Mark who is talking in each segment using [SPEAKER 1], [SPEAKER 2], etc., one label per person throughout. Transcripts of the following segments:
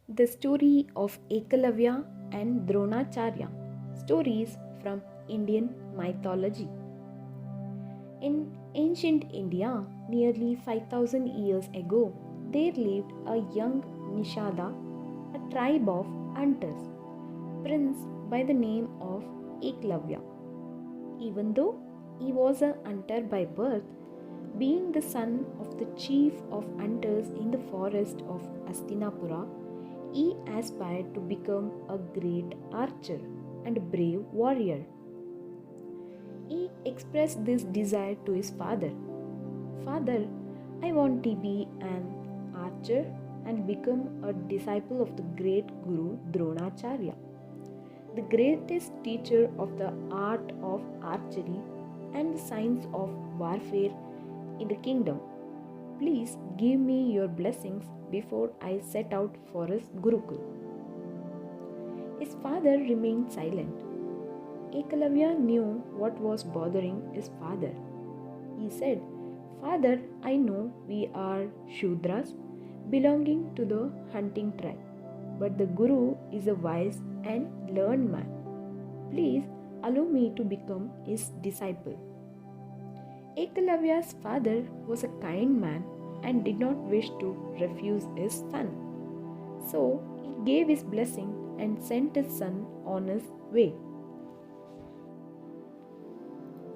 [SPEAKER 1] The story of Ekalavya and Dronacharya. Stories from Indian mythology. In ancient India, nearly 5000 years ago, there lived a young Nishada, a tribe of hunters, prince by the name of Eklavya. Even though he was a hunter by birth, being the son of the chief of hunters in the forest of Astinapura, he aspired to become a great archer and brave warrior. He expressed this desire to his father. Father, I want to be an archer and become a disciple of the great Guru Dronacharya, the greatest teacher of the art of archery and the science of warfare in the kingdom. Please give me your blessings before I set out for his Gurukul. His father remained silent. Ekalavya knew what was bothering his father. He said, Father, I know we are Shudras belonging to the hunting tribe, but the Guru is a wise and learned man. Please allow me to become his disciple. Ekalavya's father was a kind man and did not wish to refuse his son. So he gave his blessing and sent his son on his way.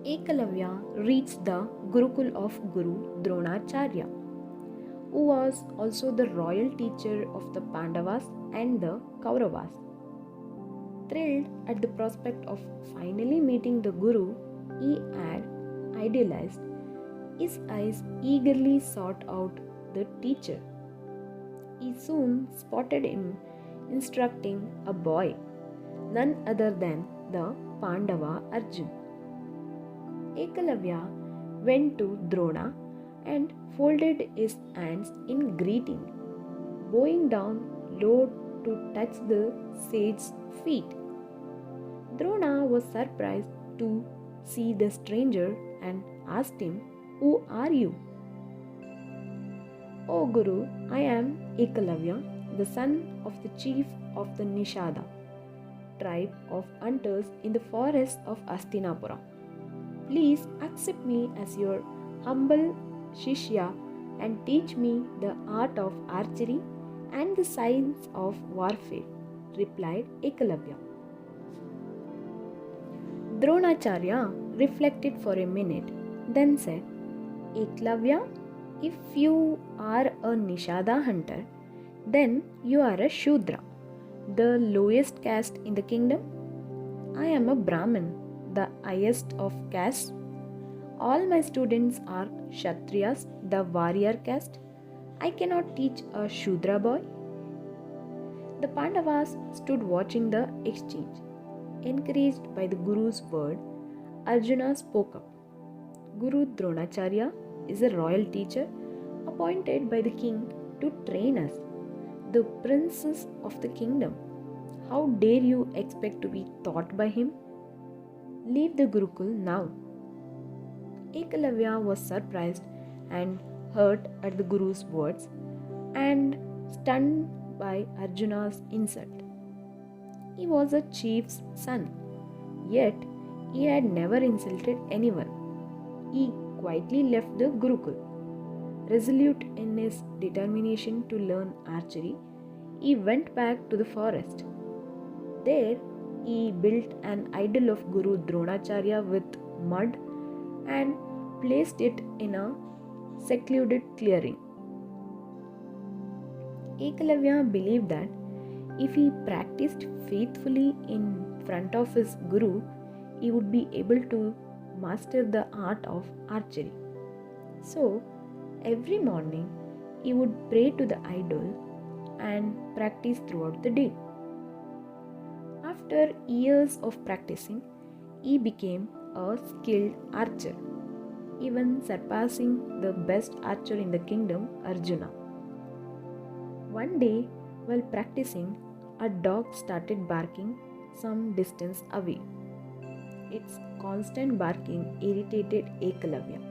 [SPEAKER 1] Ekalavya reached the Gurukul of Guru Dronacharya, who was also the royal teacher of the Pandavas and the Kauravas. Thrilled at the prospect of finally meeting the Guru he had idealized, his eyes eagerly sought out the teacher. He soon spotted him instructing a boy, none other than the Pandava Arjun. Ekalavya went to Drona and folded his hands in greeting, bowing down low to touch the sage's feet. Drona was surprised to see the stranger and asked him, Who are you? O Guru, I am Ekalavya, the son of the chief of the Nishada, tribe of hunters in the forest of Astinapura. Please accept me as your humble Shishya and teach me the art of archery and the science of warfare, replied Ekalavya. Dronacharya reflected for a minute, then said, Eklavya, if you are a Nishada hunter, then you are a Shudra, the lowest caste in the kingdom. I am a Brahmin, the highest of castes. All my students are Kshatriyas, the warrior caste. I cannot teach a Shudra boy. The Pandavas stood watching the exchange. Encouraged by the Guru's word, Arjuna spoke up. Guru Dronacharya is a royal teacher appointed by the king to train us, the princes of the kingdom. How dare you expect to be taught by him? Leave the Gurukul now. Ekalavya was surprised and hurt at the Guru's words and stunned by Arjuna's insult. He was a chief's son, yet he had never insulted anyone. He quietly left the Gurukul. Resolute in his determination to learn archery, he went back to the forest. There, he built an idol of Guru Dronacharya with mud and placed it in a secluded clearing. Ekalavya believed that if he practiced faithfully in front of his Guru, he would be able to master the art of archery. So, every morning he would pray to the idol and practice throughout the day. After years of practicing, he became a skilled archer, even surpassing the best archer in the kingdom, Arjuna. One day, while practicing, a dog started barking some distance away. Its constant barking irritated Ekalavya,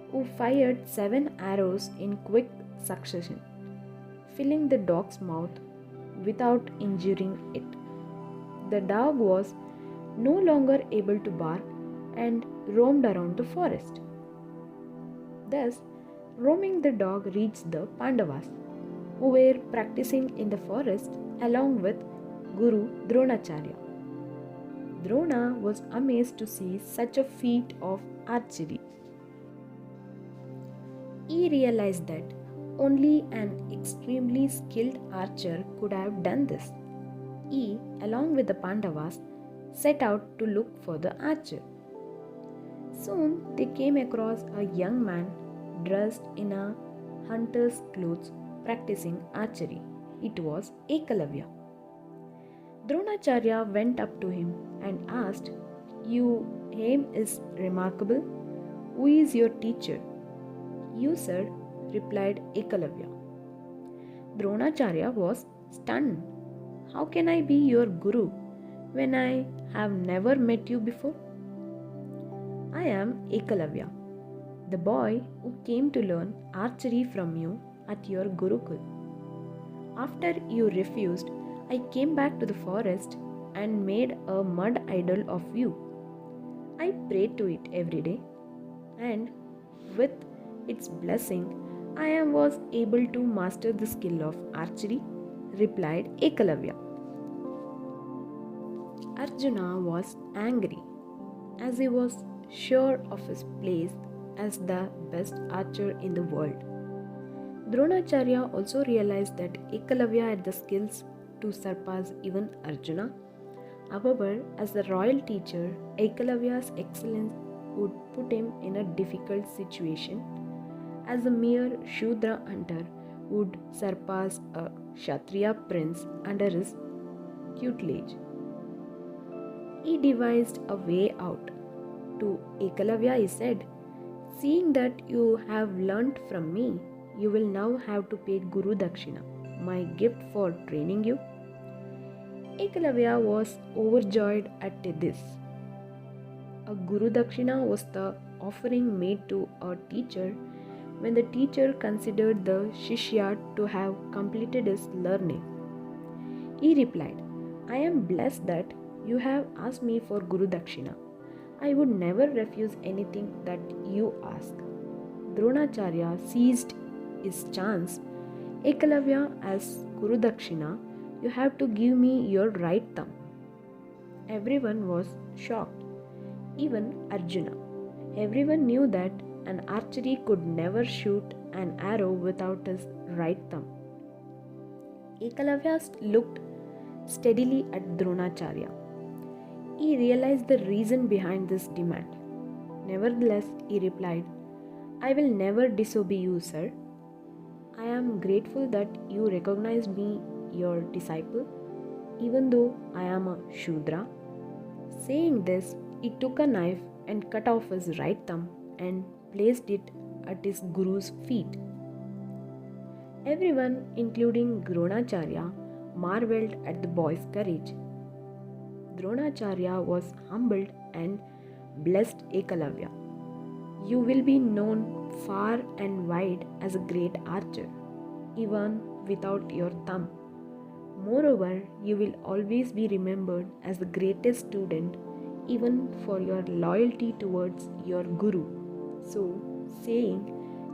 [SPEAKER 1] who fired 7 arrows in quick succession, filling the dog's mouth without injuring it. The dog was no longer able to bark and roamed around the forest. Thus, roaming the dog reached the Pandavas, who were practicing in the forest along with Guru Dronacharya. Drona was amazed to see such a feat of archery. He realized that only an extremely skilled archer could have done this. He, along with the Pandavas, set out to look for the archer. Soon they came across a young man dressed in a hunter's clothes practicing archery. It was Ekalavya. Dronacharya went up to him and asked, "Your aim is remarkable. Who is your teacher?" "You, sir," replied Ekalavya. Dronacharya was stunned. "How can I be your guru when I have never met you before?" "I am Ekalavya, the boy who came to learn archery from you at your Gurukul. After you refused, I came back to the forest and made a mud idol of you. I prayed to it every day, and with its blessing, I was able to master the skill of archery," replied Ekalavya. Arjuna was angry, as he was sure of his place as the best archer in the world. Dronacharya also realized that Ekalavya had the skills to surpass even Arjuna. However, as the royal teacher, Ekalavya's excellence would put him in a difficult situation, as a mere Shudra hunter would surpass a Kshatriya prince under his tutelage. He devised a way out. To Ekalavya he said, "Seeing that you have learnt from me, you will now have to pay Guru Dakshina, my gift for training you." Ekalavya was overjoyed at this. A Guru Dakshina was the offering made to a teacher when the teacher considered the Shishya to have completed his learning. He replied, "I am blessed that you have asked me for Guru Dakshina. I would never refuse anything that you ask." Dronacharya seized his chance. "Ekalavya, as Guru Dakshina, you have to give me your right thumb." Everyone was shocked, even Arjuna. Everyone knew that an archery could never shoot an arrow without his right thumb. Ekalavya looked steadily at Dronacharya. He realized the reason behind this demand. Nevertheless, he replied, "I will never disobey you, sir. I am grateful that you recognize me, your disciple, even though I am a Shudra." Saying this, he took a knife and cut off his right thumb and placed it at his guru's feet. Everyone, including Dronacharya, marveled at the boy's courage. Dronacharya was humbled and blessed Ekalavya. "You will be known far and wide as a great archer, even without your thumb. Moreover, you will always be remembered as the greatest student, even for your loyalty towards your guru." So saying,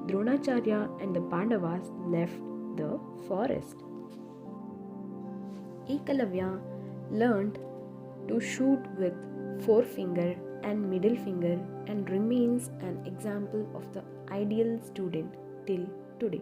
[SPEAKER 1] Dronacharya and the Pandavas left the forest. Ekalavya learned to shoot with forefinger and middle finger and remains an example of the ideal student till today.